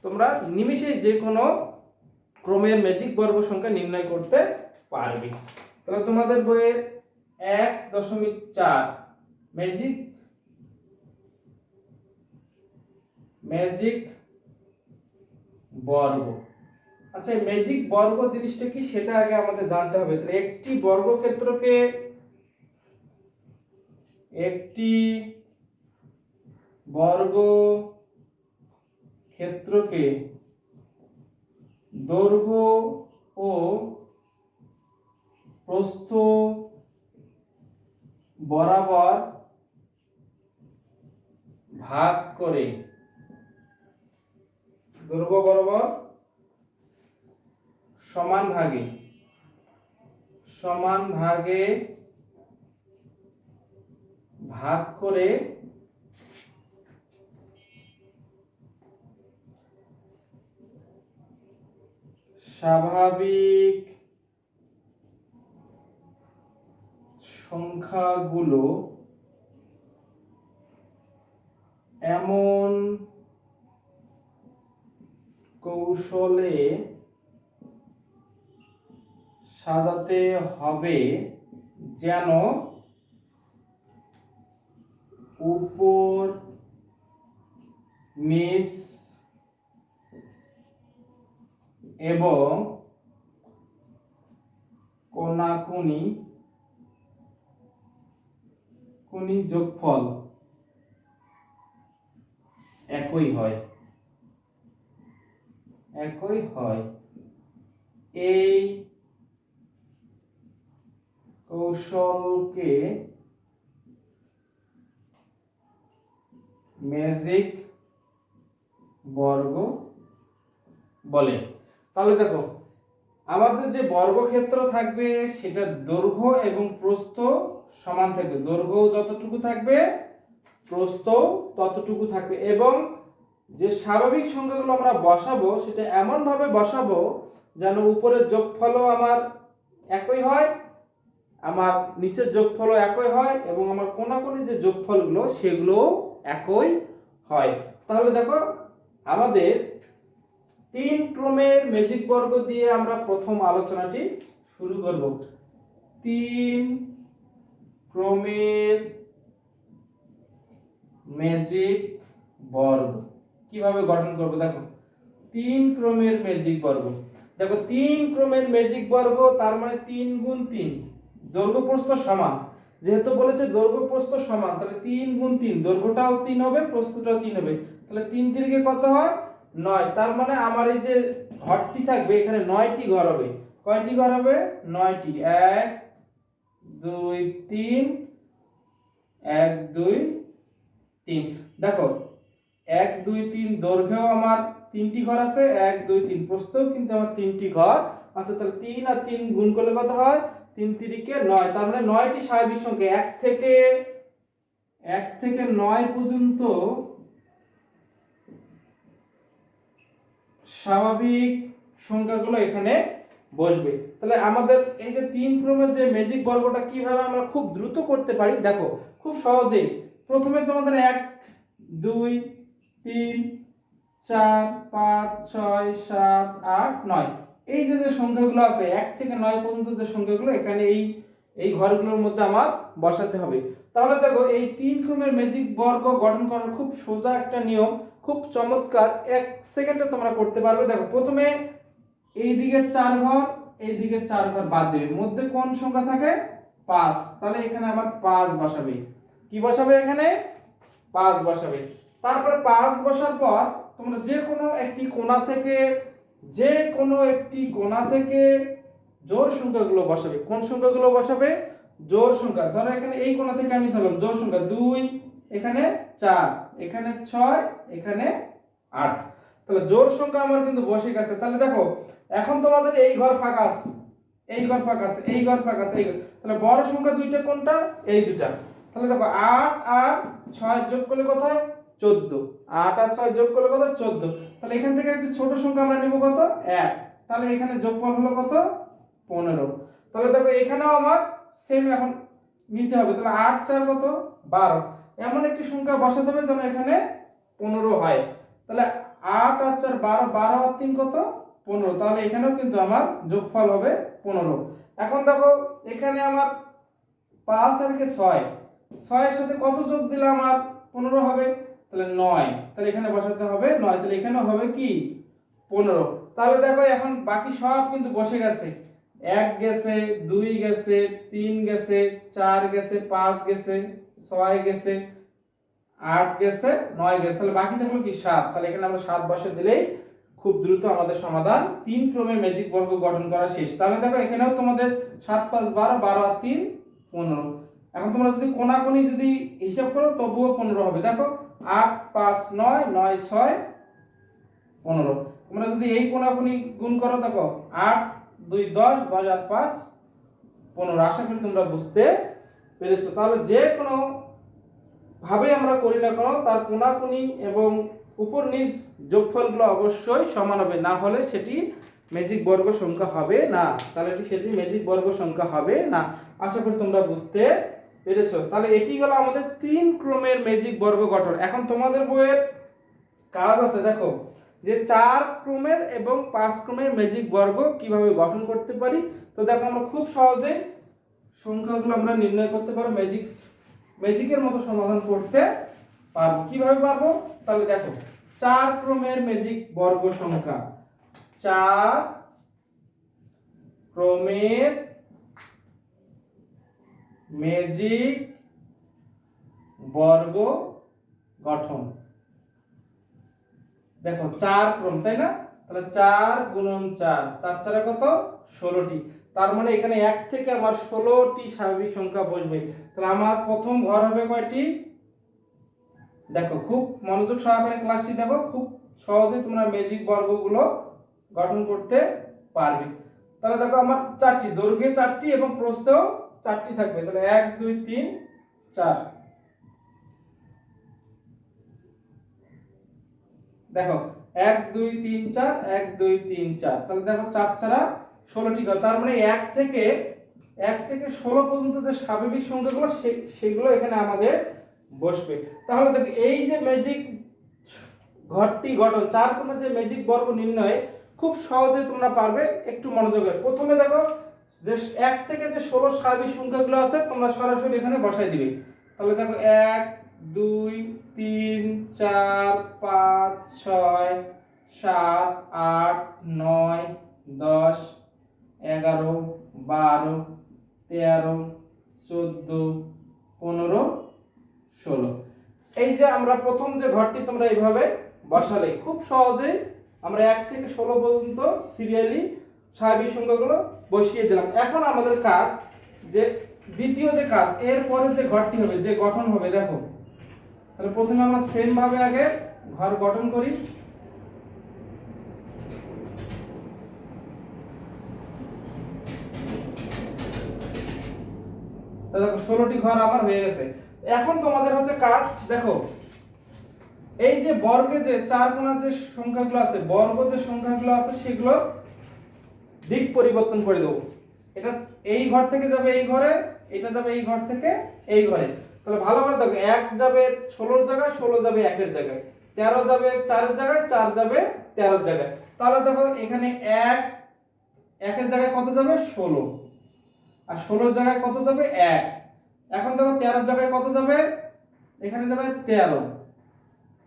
S1: তোমরা নিমিষেই যে কোনো ক্রমের ম্যাজিক বর্গ সংখ্যা নির্ণয় করতে পারবে। তাহলে তোমাদের বইয়ে 1.4 ম্যাজিক বর্গ। আচ্ছা, এই ম্যাজিক বর্গ জিনিসটা কি সেটা আগে আমাদের জানতে হবে। তাহলে একটি বর্গক্ষেত্রকে দৈর্ঘ্য ও প্রস্থ বরাবর ভাগ করে, দৈর্ঘ্য বরাবর সমান ভাগে সমান ভাগে ভাগ করে স্বাভাবিক সংখ্যাগুলো এমন কৌশলে সাজাতে হবে যেন উপর নিচ এবং কোনাকুনি যোগফল একই হয়। এই কৌশলকে ম্যাজিক বর্গ বলে। তাহলে দেখো আমাদের যে বর্গক্ষেত্র থাকবে সেটা দৈর্ঘ্য এবং প্রস্থ সমান থাকবে, দৈর্ঘ্য যতটুকু থাকবে প্রস্থ ততটুকু থাকবে, এবং যে স্বাভাবিক সংখ্যাগুলো আমরা বসাবো সেটা এমন ভাবে বসাবো যেন উপরের যোগফলও আমার একই হয়, আমার নিচের যোগফলও একই হয়, এবং আমার কোনাকুনি যে যোগফলগুলো সেগুলোও একই হয়। তাহলে দেখো আমাদের 3 ক্রমের ম্যাজিক বর্গ দিয়ে আমরা প্রথম আলোচনাটি শুরু করব। 3 ক্রমের ম্যাজিক বর্গ কিভাবে গঠন করব দেখো। 3 ক্রমের ম্যাজিক বর্গ, দেখো 3 ক্রমের ম্যাজিক বর্গ তার মানে 3 গুণ 3, দৈর্ঘ্য প্রস্থ সমান, যেহেতু বলেছে দৈর্ঘ্য প্রস্থ সমান তাহলে 3 গুণ 3, দৈর্ঘ্যটাও 3 হবে প্রস্থটাও 3 হবে, তাহলে 3 3 কত হয় 9। তার মানে আমার এই যে ঘরটি থাকবে এখানে 9টি ঘর হবে। কয়টি ঘর হবে? 9টি। 1 2 3, 1 2 3। দেখো 1 2 3 দৈর্ঘ্যও আমার 3টি ঘর আছে, 1 2 3 প্রস্থেও কিন্তু আমার 3টি ঘর আছে। তাহলে 3 আর 3 গুণ করলে কত হয়? 3 3 কে 9। তার মানে 9টি স্বাভাবিক সংখ্যা, 1 থেকে 9 পর্যন্ত স্বাভাবিক সংখ্যাগুলো এখানে বসবে। তাহলে আমাদের এই যে 3 ক্রমের যে ম্যাজিক বর্গটা কিভাবে আমরা খুব দ্রুত করতে পারি দেখো, খুব সহজেই। প্রথমে তোমাদের 1 2 3 4 5 6 7 8 9 এই যে সংখ্যাগুলো আছে 1 থেকে 9 পর্যন্ত যে সংখ্যাগুলো এখানে এই ঘরগুলোর মধ্যে আমার বসাতে হবে। তাহলে দেখো এই 3 ক্রমের ম্যাজিক বর্গ গঠন করার খুব সোজা একটা নিয়ম, খুব চমৎকার, 1 সেকেন্ডে তোমরা করতে পারবে। দেখো প্রথমে এই দিকে 4 ঘর, এই দিকে 4 ঘর বাদ দিবে, মধ্যে কোন সংখ্যা থাকে? 5। তাহলে এখানে আমার 5 বসাবে। কি বসাবে? এখানে 5 বসাবে। তারপরে 5 বসার পর তোমরা যে কোনো একটি কোণা থেকে জোড় সংখ্যাগুলো বসাবে। কোন সংখ্যাগুলো বসাবে? জোড় সংখ্যা। ধরো এখানে এই কোণা থেকে আমি ধরলাম জোড় সংখ্যা 2, এখানে 4, এখানে 6, এখানে 8। তাহলে জোড় সংখ্যা আমার কিন্তু বসে গেছে। তাহলে দেখো এখন তোমাদের এই ঘর ফাঁকা আছে, এই ঘর ফাঁকা আছে, এই ঘর ফাঁকা আছে, এই ঘর। তাহলে বড় সংখ্যা দুইটা কোনটা? এই দুটা। তাহলে দেখো 8 আর 6 যোগ করলে কত হয়? 14। 8 আর 6 যোগ করলে কত? 14। তাহলে এখান থেকে একটা ছোট সংখ্যা আমরা নিব কত? 1। তাহলে এখানে যোগফল হলো কত? 15। তাহলে দেখো এখানেও আমার সেম এখন নিতে হবে। তাহলে 8 4 কত? 12। এমন একটি সংখ্যা বসাতে হবে যেন এখানে 15 হয়। তাহলে 8 আর 4 12, 12 আর 3 কত? 15। তাহলে এখানেও কিন্তু আমার যোগফল হবে 15। এখন দেখো এখানে আমার 5 আর 6, 6 এর সাথে কত যোগ দিলে আমার 15 হবে? তাহলে 9। তাহলে এখানে বসাতে হবে 9। তাহলে এখানেও হবে কি? 15। তাহলে দেখো এখন বাকি সব কিন্তু বসে গেছে। 1 গেছে, 2 গেছে, 3 গেছে, 4 গেছে, 5 গেছে, 6 গেছে, 8 গেছে, 9 গেছে। তাহলে বাকি থাকলো কি? 7। তাহলে এখানে আমরা 7 বসে দিলেই খুব দ্রুত আমাদের সমাধান 3 ক্রমের ম্যাজিক বর্গ গঠন করা শেষ। তাহলে দেখো এখানেও তোমাদের 7 5 12, 12 আর 3 15। এখন তোমরা যদি কোনাকুনি যদি হিসাব করো তবুও 15 হবে। দেখো 8 5 9, 9 6 15। তোমরা যদি এই কোনাকুনি গুণ করো দেখো 8 2 10, 10 আর 5 15। আশা করি তোমরা বুঝতে পেরেছো। তাহলে যে কোনো ভাবে আমরা করি না কেন তার কোনাকুনি এবং উপর নিচ যোগফলগুলো অবশ্যই সমান হবে, না হলে সেটি ম্যাজিক বর্গ সংখ্যা হবে না। তাহলে সেটি ম্যাজিক বর্গ সংখ্যা হবে না। আশা করি তোমরা বুঝতে পেরেছো। তাহলে এটি হলো আমাদের 3 ক্রমের ম্যাজিক বর্গ গঠন। এখন তোমাদের বইয়ের কাজ আছে, দেখো যে 4 ক্রমের এবং 5 ক্রমের ম্যাজিক বর্গ কিভাবে গঠন করতে পারি। তো দেখো আমরা খুব সহজেই সংখ্যাগুলো আমরা নির্ণয় করতে পারবো, ম্যাজিকের মতো সমাধান করতে পারবো। কিভাবে পারবো? তাহলে দেখো 4 ক্রমের ম্যাজিক বর্গ সংখ্যা, 4 ক্রমের ম্যাজিক বর্গ গঠন। দেখো 4 ক্রম, তাই না? তাহলে 4 গুণন 4, 4 4 কত? 16টি। তার মানে এখানে 1 থেকে আমার 16টি স্বাভাবিক সংখ্যা বসবে। তাহলে আমার প্রথম ঘর হবে কয়টি? দেখো খুব মনোযোগ সহকারে ক্লাসটি দেখো, খুব সহজে তোমরা ম্যাজিক বর্গগুলো গঠন করতে পারবে। তাহলে দেখো আমার 4টি, দৈর্ঘ্যে 4টি এবং প্রস্থেও 4টি থাকবে। তাহলে 1 2 3 4। দেখো 1 2 3 4, 1 2 3 4। তাহলে দেখো 4 ছাড়া 16টি ঘর। তার মানে 1 থেকে 16 পর্যন্ত যে স্বাভাবিক সংখ্যাগুলো সেগুলো এখানে আমাদের বসবে। তাহলে দেখো এই যে ম্যাজিক ঘরটি গঠন, 4 ক্রমের যে ম্যাজিক বর্গ নির্ণয় খুব সহজে তোমরা পারবে। একটু মনোযোগে প্রথমে দেখো যে 1 থেকে যে 16 স্বাভাবিক সংখ্যাগুলো আছে তোমরা সরাসরি এখানে বসাই দিবে। তাহলে দেখো 1 2 3 4 5 6 7 8 9 10 11 12 13 14 15 16। এই যে আমরা প্রথম যে ঘরটি তোমরা এইভাবে বসালে খুব সহজে আমরা 1 থেকে 16 পর্যন্ত সিরিয়ালি স্বাভাবিক সংখ্যাগুলো বসিয়ে দিলাম। এখন আমাদের কাজ যে দ্বিতীয় যে কাজ, এরপরে যে ঘরটি হবে, যে গঠন হবে, দেখো তাহলে প্রথমে আমরা সেম ভাবে আগে ঘর গঠন করি। দেখো 16টি ঘর আমার হয়ে গেছে। এখন তোমাদের হচ্ছে কাজ, দেখো এই যে বর্গে যে 4 কোণার যে সংখ্যাগুলো আছে, বর্গ যে সংখ্যাগুলো আছে সেগুলো দিক পরিবর্তন করে দেব। এটা এই ঘর থেকে যাবে এই ঘরে, এটা যাবে এই ঘর থেকে এই ঘরে। তাহলে ভালো করে দেখো 1 যাবে 16 এর জায়গায়, 16 যাবে 1 এর জায়গায়, 13 যাবে 4 এর জায়গায়, 4 যাবে 13 এর জায়গায়। তাহলে দেখো এখানে 1 1 এর জায়গায় কত যাবে? 16। আর 16 এর জায়গায় কত যাবে? 1। এখন দেখো 13 এর জায়গায় কত যাবে? এখানে যাবে 13।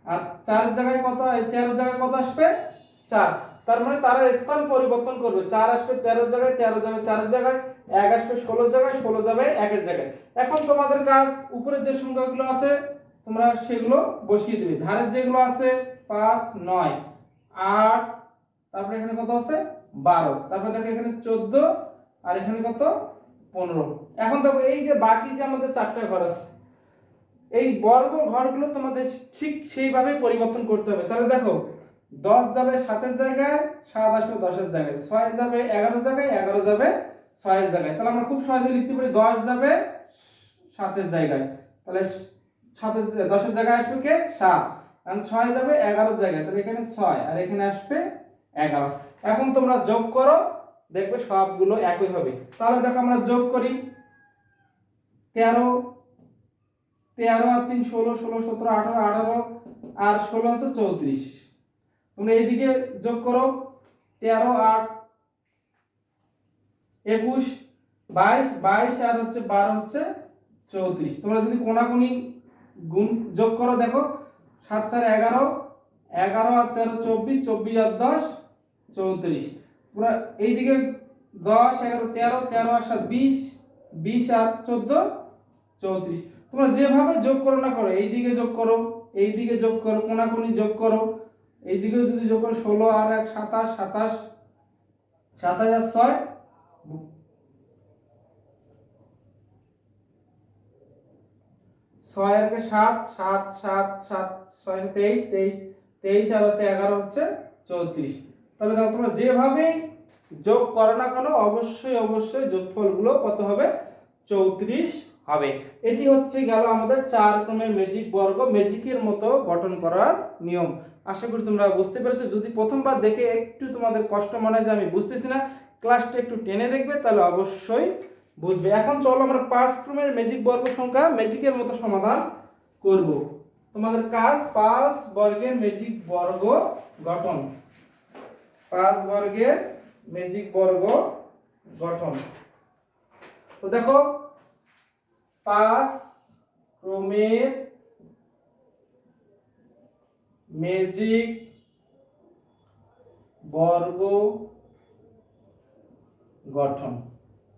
S1: আর 4 এর জায়গায় কত? 13 এর জায়গায় কত আসবে? 4। তার মানে তারা স্থান পরিবর্তন করবে। 4 আসবে 13 এর জায়গায়, 13 যাবে 4 এর জায়গায়, 1 আসবে 16 এর জায়গায়, 16 যাবে 1 এর জায়গায়। এখন তোমাদের কাজ উপরে যে সংখ্যাগুলো আছে তোমরা সেগুলো বসিয়ে দিবে। ধারের যেগুলো আছে 5 9 8, তারপরে এখানে কত আছে? 12, তারপরে দেখো এখানে 14 আর এখানে কত? 15। এখন দেখো এই যে বাকি যে আমাদের 4টা ঘর আছে, এই বর্গ ঘরগুলো তোমাদের ঠিক সেইভাবে পরিবর্তন করতে হবে। তাহলে দেখো 10 যাবে 7 এর জায়গায়, 7 আসবে 10 এর জায়গায়, 6 যাবে 11 এর জায়গায়, 11 যাবে 6 এর জায়গায়। তাহলে আমরা খুব সহজে লিখতে পারি 10 যাবে 7 এর জায়গায়, তাহলে 7 এর 10 এর জায়গায় আসবে কে? 7। কারণ 6 যাবে 11 এর জায়গায়, তাহলে এখানে 6 আর এখানে আসবে 11। এখন তোমরা যোগ করো, দেখবে সবগুলো একই হবে। তাহলে দেখো আমরা যোগ করি 13 13 আর 3 16, 16 17 18, 18 আর 16 হচ্ছে 34। তোমরা এইদিকে যোগ করো 13 8 21 22, 22 আর হচ্ছে 12 হচ্ছে 34। তোমরা যদি কোনাকুনি গুণ যোগ করো, দেখো 7 4 11, 11 আর 13 24, 24 আর 10 34। তোমরা এইদিকে 10 11 13, 13 আর 7 20, 20 আর 14 34। তোমরা যেভাবে যোগ করো না করো, এইদিকে যোগ করো, এইদিকে যোগ করো, কোনাকুনি যোগ করো, এইদিকেও যদি যোগ করো 16 আর 1 27, 27 27 আর 6 6 আর 7 7 7 7 6 23 23 23 আর হচ্ছে 11 হচ্ছে 34। তাহলে দেখো তোমরা যেভাবেই যোগ করো না কেন অবশ্যই অবশ্যই যোগফলগুলো কত হবে 34 হবে। এটি হচ্ছে গেল আমাদের 4 ক্রমের ম্যাজিক বর্গ, ম্যাজিকের মতো গঠন করার নিয়ম। আশা করি তোমরা বুঝতে পেরেছো। যদি প্রথমবার দেখে একটু তোমাদের কষ্ট মনে হয় যে আমি বুঝতেছি না, ক্লাসটা একটু টেনে দেখবে, তাহলে অবশ্যই বুঝবে। এখন চলো আমরা 5 ক্রমের ম্যাজিক বর্গ সংখ্যা ম্যাজিকের মতো সমাধান করব। তোমাদের কাজ 5 বর্গের ম্যাজিক বর্গ গঠন। 5 বর্গের ম্যাজিক বর্গ গঠন। তো দেখো 5 ক্রমের ম্যাজিক বর্গ গঠন।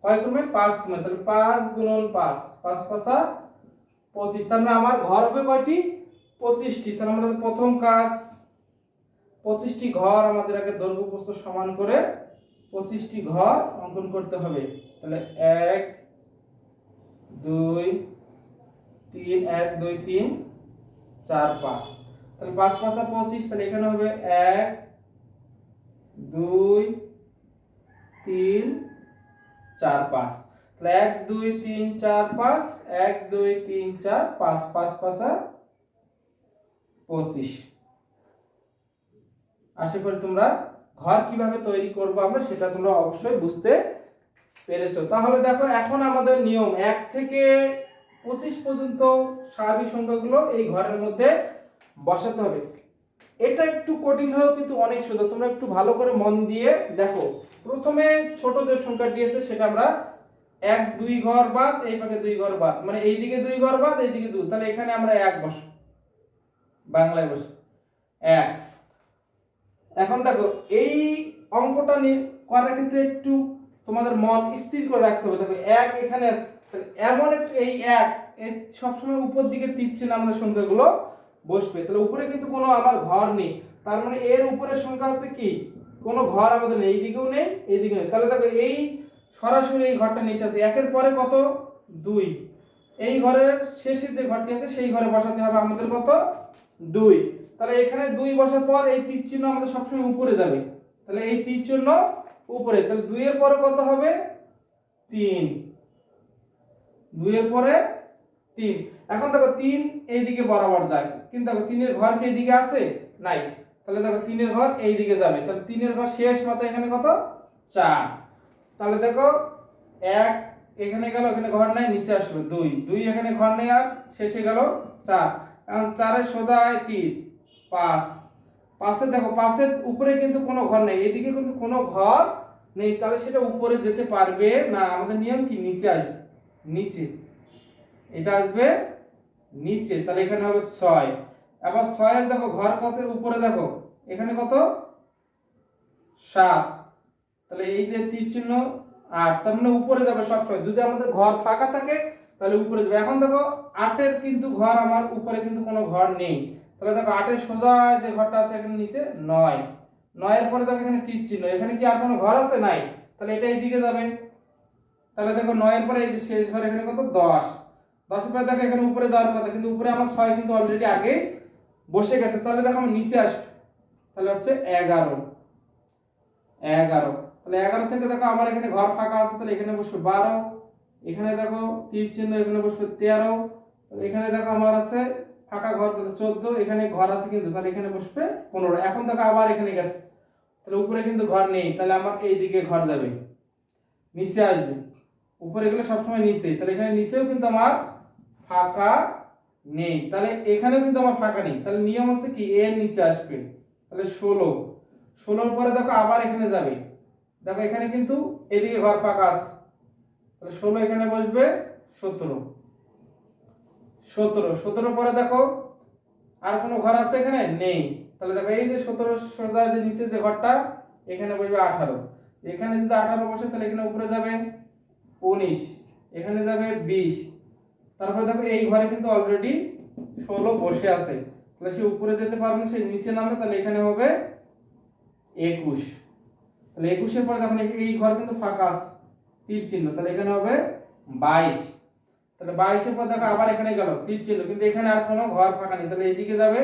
S1: কয় ক্রমে? 5 ক্রমে। তাহলে 5 গুণন 5, 5 5 25। তার মানে আমার ঘর হবে কয়টি? 25টি। তাহলে আমাদের প্রথম কাজ 25টি ঘর আমাদের আগে দৈর্ঘ্য প্রস্থ সমান করে 25টি ঘর অঙ্কন করতে হবে। তাহলে 1 2 3, 1 2 3 4 5। তাহলে 5 5 25। তাহলে এখানে হবে 1 2 3 4 5। তাহলে 1 2 3 4 5, 1 2 3 4 5, 5 5 25। আশা করি তোমরা ঘর কিভাবে তৈরি করব আমরা সেটা তোমরা অবশ্যই বুঝতে পেরেছো। তাহলে দেখো এখন আমাদের নিয়ম 1 থেকে 25 পর্যন্ত স্বাভাবিক সংখ্যাগুলো এই ঘরের মধ্যে বসাতে হবে। এটা একটু কঠিন হলেও কিন্তু অনেক সোজা। তোমরা একটু ভালো করে মন দিয়ে দেখো। প্রথমে ছোট যে সংখ্যাটি আছে সেটা আমরা 1 2 ঘর বাদ, এই পাশে 2 ঘর বাদ, মানে এইদিকে 2 ঘর বাদ, এইদিকে 2। তাহলে এখানে আমরা 1 বসাই, বাংলায় বসাই 1। এখন দেখো এই অঙ্কটা করার ক্ষেত্রে একটু তোমাদের মন স্থির করে রাখতে হবে। দেখো 1 এখানে আছে, এমন একটা এই 1 এই সবসময় উপর দিকে তীর চিহ্ন আমাদের সংখ্যাগুলো বসবে। তাহলে উপরে কিন্তু কোনো আমার ঘর নেই, তার মানে এর উপরের সংখ্যা আছে কি? কোনো ঘর আমাদের নেই, এইদিকেও নেই এইদিকেও নেই। তাহলে দেখো এই সরাসরি এই ঘরটা নিচে আছে। 1 এর পরে কত? 2। এই ঘরের শেষে যে ঘরটি আছে সেই ঘরে বসাতে হবে আমাদের কত? 2। তাহলে এখানে 2 বসার পর এই তীর চিহ্ন আমাদের সবসময় উপরে যাবে। তাহলে এই তীর চিহ্ন উপরে, তাহলে 2 এর পরে কত হবে? 3। 2 এর পরে 3। এখন দেখো 3 এইদিকে বরাবর যায়, কিন্তু দেখো 3 এর ঘর কি এইদিকে আছে? নাই। তাহলে দেখো 3 এর ঘর এইদিকে যাবে। তাহলে 3 এর ঘর শেষ মাত্রা এখানে কত? 4। তাহলে দেখো 1 এখানে গেল, এখানে ঘর নাই, নিচে আসলো 2, 2 এখানে ঘর নেই আর শেষে গেল 4। এখন 4 এর সোজা তীর 5, 5 এর দেখো 5 এর উপরে কিন্তু কোনো ঘর নেই, এদিকে কিন্তু কোনো ঘর নেই, তাহলে সেটা উপরে যেতে পারবে না। আমাদের নিয়ম কি? নিচে আসবে, নিচে এটা আসবে নিচে। তাহলে এখানে হবে 6। আবার 6 এর দেখো ঘর কত? উপরে দেখো এখানে কত? 7। তাহলে এই যে তীর চিহ্ন 8, তার মানে উপরে যাবে সবসময়। যদি আমাদের ঘর ফাঁকা থাকে তাহলে উপরে যাবে। এখন দেখো 8 এর কিন্তু ঘর আমার উপরে কিন্তু কোনো ঘর নেই, তাহলে দেখো 8 এর সোজা যে ঘরটা আছে এখানে নিচে 9। 9 এর পরে দেখো এখানে তীর চিহ্ন, এখানে কি আর কোনো ঘর আছে? নাই। তাহলে এটা এইদিকে যাবে। তাহলে দেখো 9 এর পরে এই যে শেষ ঘর এখানে কত? 10। 10 এর পরে দেখো এখানে উপরে যাওয়ার কথা, কিন্তু উপরে আমার 6 কিন্তু অলরেডি আগে বসে গেছে। তাহলে দেখো আমি নিচে আসবে, তাহলে হচ্ছে 11। 11। তাহলে 11 থেকে দেখো আমার এখানে ঘর ফাঁকা আছে, তাহলে এখানে বসবে 12। এখানে দেখো তীর চিহ্ন, এখানে বসবে 13। এখানে দেখো আমার আছে ফাঁকা ঘর, তাহলে 14। এখানে ঘর আছে কিন্তু, তাহলে এখানে বসবে 15। এখন দেখো আবার এখানে গেছে, তাহলে উপরে কিন্তু ঘর নেই, তাহলে আমার এই দিকে ঘর যাবে, নিচে আসবে। উপরে গেলে সবসময় নিচে, তাহলে এখানে নিচেও কিন্তু আমার ফাঁকা নেই, তাহলে এখানেও কিন্তু আমার ফাঁকা নেই। তাহলে নিয়ম হচ্ছে কি? এর নিচে আসবে। তাহলে 16। 16 এর পরে দেখো আবার এখানে যাবে, দেখো এখানে কিন্তু এদিকে ঘর ফাঁকা আছে, তাহলে 16 এখানে বসবে 17। 17। 17 পরে দেখো আর কোনো ঘর আছে এখানে? নেই। তাহলে দেখো এই যে 17 সোজা যে নিচে যে ঘরটা এখানে বসবে 18। এখানে যদি 18 বসে তাহলে এখানে উপরে যাবে 19, এখানে যাবে 20। তারপরে দেখো এই ঘরে কিন্তু অলরেডি 16 বসে আছে, তাহলে সে উপরে যেতে পারবে না, সে নিচে নামবে। তাহলে এখানে হবে 21। তাহলে 21 এর পরে দেখো এই ঘর কিন্তু ফাঁকা আছে, তীর চিহ্ন, তাহলে এখানে হবে 22। তাহলে 22 এর পর দেখো আবার এখানে গেল তীর চিহ্ন, কিন্তু এখানে আর কোনো ঘর ফাঁকা নেই, তাহলে এইদিকে যাবে।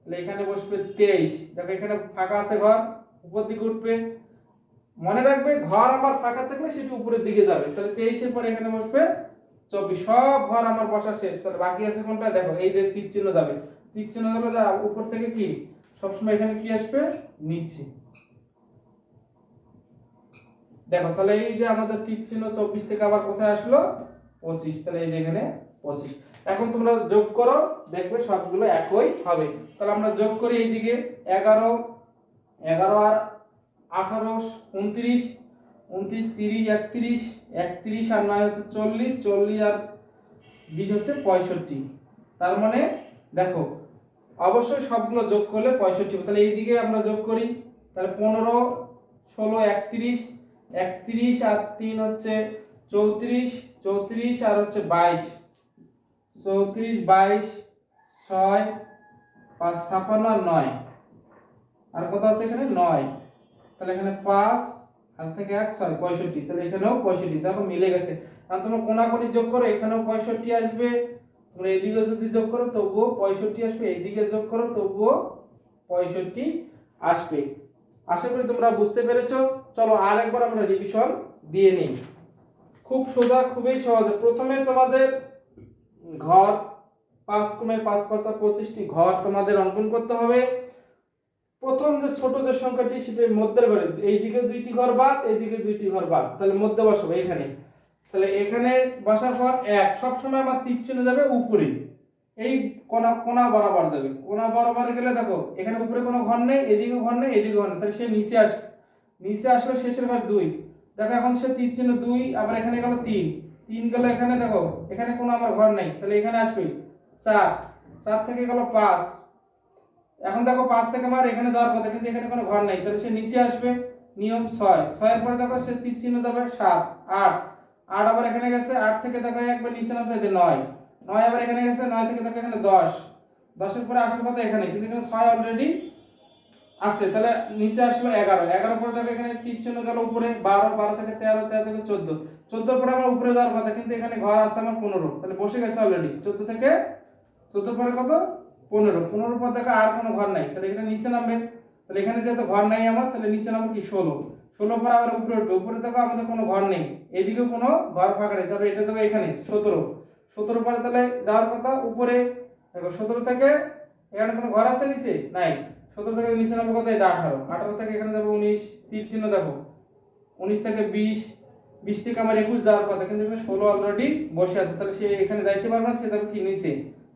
S1: তাহলে এখানে বসবে 23। দেখো এখানে ফাঁকা আছে ঘর, উপর দিকে উঠবে মনে রাখবে ঘর আমার ফাঁকা থাকলে সেটি উপরের দিকে যাবে, তাহলে 23-এর পরে এখানে বসবে 24। সব ঘর আমার বসা শেষ, তাহলে বাকি আছে কোনটা দেখো, এই যে তীর চিহ্ন যাবে, তীর চিহ্ন যাবে যা উপর থেকে কি সবসময় এখানে কি আসবে নিচে। দেখো তাহলে এই যে আমাদের তীর চিহ্ন 24 থেকে আবার কোথায় আসলো 25, তাহলে এই যে এখানে 25। এখন তোমরা যোগ করো, দেখবে সবগুলো একই হবে। তাহলে আমরা যোগ করি, এইদিকে 11 11 আর 18 29 29 30 31 31 আর 9 হচ্ছে 40 40 আর 20 হচ্ছে 65। তার মানে দেখো অবশ্যই সবগুলো যোগ করলে 65 হবে। তাহলে এইদিকে আমরা যোগ করি, তাহলে 15 16 31 31 আর 3 হচ্ছে 34 34 আর হচ্ছে 22 34 22 6 5 56 আর 9 আর কত আছে এখানে 9, তাহলে এখানে 5 আর থেকে 1 6 65, তাহলে এখানেও 65। দেখো মিলে গেছে। আর তোমরা কোনাকুনি যোগ করো, এখানেও 65 আসবে, তোমরা এইদিকে যদি যোগ করো তবুও 65 আসবে, এইদিকে যোগ করো তবুও 65 আসবে। আশা করি তোমরা বুঝতে পেরেছো। চলো আরেকবার আমরা রিভিশন দিয়ে নিই। খুব সোজা, খুবই সহজ। প্রথমে তোমাদের ঘর 5 কমে 5 5 25টি ঘর তোমাদের অঙ্কন করতে হবে। প্রথম যে ছোট যে সংখ্যাটি সেটার মধ্যের ঘরে এইদিকে 2টি ঘর বাদ, এইদিকে 2টি ঘর বাদ, তাহলে মধ্যে বসাবো এখানে। তাহলে এখানে বসার পর 1 সব সময় আমার তীর চিহ্ন যাবে উপরে, এই কোণা কোণা বরাবর যাবে। কোণা বরাবর গেলে দেখো এখানে উপরে কোনো ঘর নেই, এদিকে ঘর নেই, এদিকে ঘর নেই, তাহলে সে নিচে আসবে। নিচে আসলে শেষের ঘর 2, দেখো এখন সে তীর চিহ্ন 2, আবার এখানে গেল 3 3 গেল, এখানে দেখো এখানে কোনো আমার ঘর নেই, তাহলে এখানে আসবে 4 4 থেকে গেল 5, এখন দেখো 5 থেকে আমার এখানে যাওয়ার কথা কিন্তু এখানে কোনো ঘর নেই, তাহলে সে নিচে আসবে। নিয়ম 6 6 এর পরে দেখো সে তীর চিহ্ন যাবে 7 8 8 আবার এখানে গেছে, 8 থেকে দেখো একবার নিচে নামছে 9 9 আবার এখানে গেছে, 9 থেকে দেখো এখানে 10 10 এর পরে আসার কথা এখানে, কিন্তু এখানে 6 অলরেডি আছে, তাহলে নিচে আসলো 11 11 পরে দেখো এখানে তীর চিহ্ন গেল উপরে 12 12 থেকে 13 13 থেকে 14 14 পরে আমার উপরে যাওয়ার কথা কিন্তু এখানে ঘর আছে আমার 15, তাহলে বসে গেছে অলরেডি 14 থেকে 14 পরে কত 15 15 পর দেখো আর কোনো ঘর নাই, তাহলে এটা নিচে নামবে। তাহলে এখানে যেহেতু ঘর নাই আমার, তাহলে নিচে নামবে কি 16 16 পর আবার উপরে উঠবে, উপরে দেখো আমাদের কোনো ঘর নেই, এদিকেও কোনো ঘর ফাঁকা নেই, তাহলে এটা দেবে এখানে 17 17 পরে তাহলে যাওয়ার কথা উপরে। দেখো 17 থেকে এখানে কোনো ঘর আছে নিচে নাই, 17 থেকে নিচে নামবে কত 18 18 থেকে এখানে যাবে 19 তীর চিহ্ন দেখো 19 থেকে 20 20 থেকে আমার 21 যাওয়ার কথা কিন্তু এখানে 16 অলরেডি বসে আছে, তাহলে সে এখানে যাইতে পারবে না, সে যাবে কি নিচে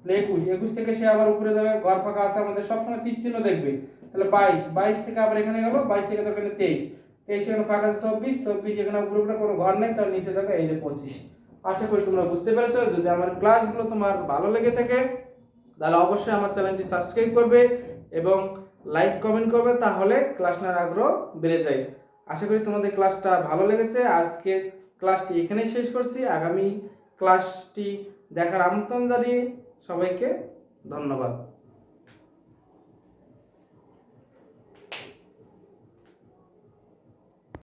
S1: 21 21 থেকে সে আবার উপরে যাবে, ঘর ফাঁকা আছে আমাদের সবসময় তীর চিহ্ন দেখবে, তাহলে 22 22 থেকে আবার এখানে গেল 22 থেকে তো এখানে 23 23 এখানে ফাঁকা আছে 24 24 এখানে উপরে উপরে কোনো ঘর নেই, তাহলে নিচে দেখো এই যে 25। আশা করি তোমরা বুঝতে পেরেছো। যদি আমার ক্লাসগুলো তোমার ভালো লেগে থাকে তাহলে অবশ্যই আমার চ্যানেলটি সাবস্ক্রাইব করবে এবং লাইক কমেন্ট করবে, তাহলে ক্লাস নেওয়ার আগ্রহ বেড়ে যায়। আশা করি তোমাদের ক্লাসটা ভালো লেগেছে। আজকের ক্লাসটি এখানেই শেষ করছি। আগামী ক্লাসটি দেখার আমন্ত্রণ জানিয়ে সবাইকে ধন্যবাদ।